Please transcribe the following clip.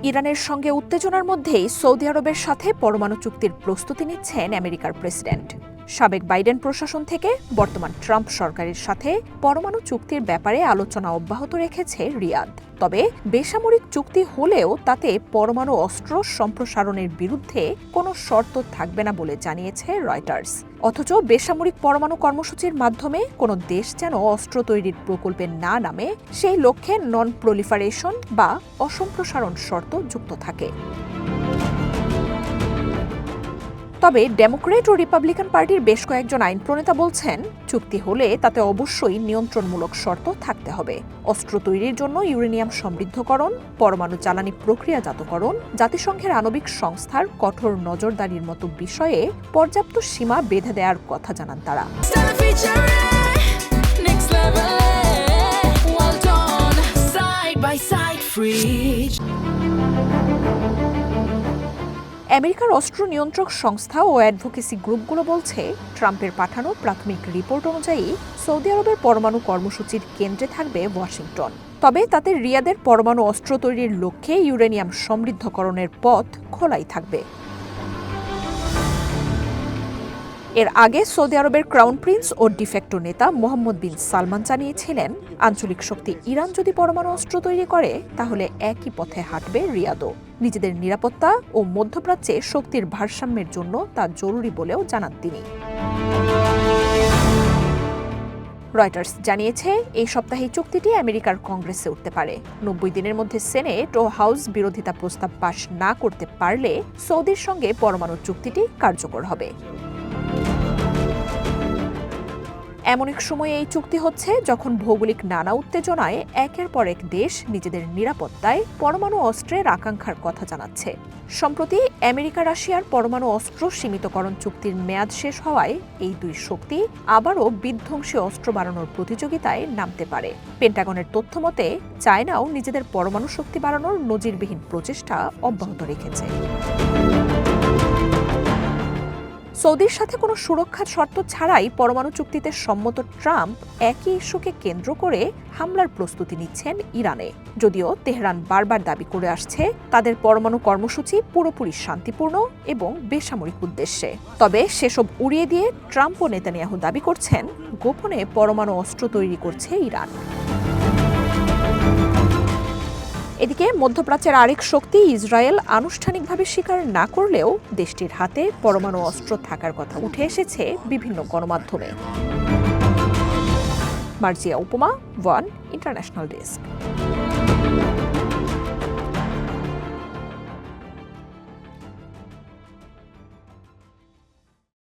ইরানের সঙ্গে উত্তেজনার মধ্যেই সৌদি আরবের সাথে পরমাণু চুক্তির প্রস্তুতি নিচ্ছেন আমেরিকার প্রেসিডেন্ট। সাবেক বাইডেন প্রশাসন থেকে বর্তমান ট্রাম্প সরকারের সাথে পরমাণু চুক্তির ব্যাপারে আলোচনা অব্যাহত রেখেছে রিয়াদ। তবে বেসামরিক চুক্তি হলেও তাতে পরমাণু অস্ত্র সম্প্রসারণের বিরুদ্ধে কোনো শর্ত থাকবে না বলে জানিয়েছে রয়টার্স। অথচ বেসামরিক পরমাণু কর্মসূচির মাধ্যমে কোনো দেশ যেন অস্ত্র তৈরির প্রকল্পে না নামে সেই লক্ষ্যে নন প্রলিফারেশন বা অসম্প্রসারণ শর্ত যুক্ত থাকে। তবে ডেমোক্রেট ও রিপাবলিকান পার্টির বেশ কয়েকজন আইন প্রণেতা বলছেন, চুক্তি হলে তাতে অবশ্যই নিয়ন্ত্রণমূলক শর্ত থাকতে হবে। অস্ত্র তৈরির জন্য ইউরেনিয়াম সমৃদ্ধকরণ, পরমাণু জ্বালানি প্রক্রিয়াজাতকরণ, জাতিসংঘের আণবিক সংস্থার কঠোর নজরদারির মতো বিষয়ে পর্যাপ্ত সীমা বেঁধে দেওয়ার কথা জানান তারা। আমেরিকার অস্ত্র নিয়ন্ত্রক সংস্থা ও অ্যাডভোকেসি গ্রুপগুলো বলছে, ট্রাম্পের পাঠানো প্রাথমিক রিপোর্ট অনুযায়ী সৌদি আরবের পরমাণু কর্মসূচির কেন্দ্রে থাকবে ওয়াশিংটন। তবে তাতে রিয়াদের পরমাণু অস্ত্র তৈরির লক্ষ্যে ইউরেনিয়াম সমৃদ্ধকরণের পথ খোলাই থাকবে। এর আগে সৌদি আরবের ক্রাউন প্রিন্স ও ডিফেক্টো নেতা মোহাম্মদ বিন সালমান জানিয়েছিলেন, আঞ্চলিক শক্তি ইরান যদি পরমাণু অস্ত্র তৈরি করে তাহলে একই পথে হাঁটবে রিয়াদও। নিজেদের নিরাপত্তা ও মধ্যপ্রাচ্যে শক্তির ভারসাম্যের জন্য তা জরুরি বলেও জানান তিনি। রয়টার্স জানিয়েছে, এই সপ্তাহে চুক্তিটি আমেরিকার কংগ্রেসে উঠতে পারে। 90 দিনের মধ্যে সেনেট ও হাউস বিরোধিতা প্রস্তাব পাশ না করতে পারলে সৌদির সঙ্গে পরমাণু চুক্তিটি কার্যকর হবে। এমন এক সময়ে এই চুক্তি হচ্ছে যখন ভৌগোলিক নানা উত্তেজনায় একের পর এক দেশ নিজেদের নিরাপত্তায় পরমাণু অস্ত্রের আকাঙ্ক্ষার কথা জানাচ্ছে। সম্প্রতি আমেরিকা রাশিয়ার পরমাণু অস্ত্র সীমিতকরণ চুক্তির মেয়াদ শেষ হওয়ায় এই দুই শক্তি আবারও বিধ্বংসী অস্ত্র বাড়ানোর প্রতিযোগিতায় নামতে পারে। পেন্টাগনের তথ্য মতে চায়নাও নিজেদের পরমাণু শক্তি বাড়ানোর নজিরবিহীন প্রচেষ্টা অব্যাহত রেখেছে। সৌদির সাথে কোনো সুরক্ষা শর্ত ছাড়াই পরমাণু চুক্তিতে সম্মত ট্রাম্প একই ইস্যুকে কেন্দ্র করে হামলার প্রস্তুতি নিচ্ছেন ইরানে। যদিও তেহরান বারবার দাবি করে আসছে তাদের পরমাণু কর্মসূচি পুরোপুরি শান্তিপূর্ণ এবং বেসামরিক উদ্দেশ্যে। তবে সেসব উড়িয়ে দিয়ে ট্রাম্প ও নেতানিয়াহু দাবি করছেন গোপনে পরমাণু অস্ত্র তৈরি করছে ইরান। এদিকে মধ্যপ্রাচ্যের আরেক শক্তি ইসরায়েল আনুষ্ঠানিকভাবে স্বীকার না করলেও দেশটির হাতে পরমাণু অস্ত্র থাকার কথা উঠে এসেছে বিভিন্ন গণমাধ্যমে। মার্জিয়া উপমা, ওয়ান ইন্টারন্যাশনাল ডেস্ক।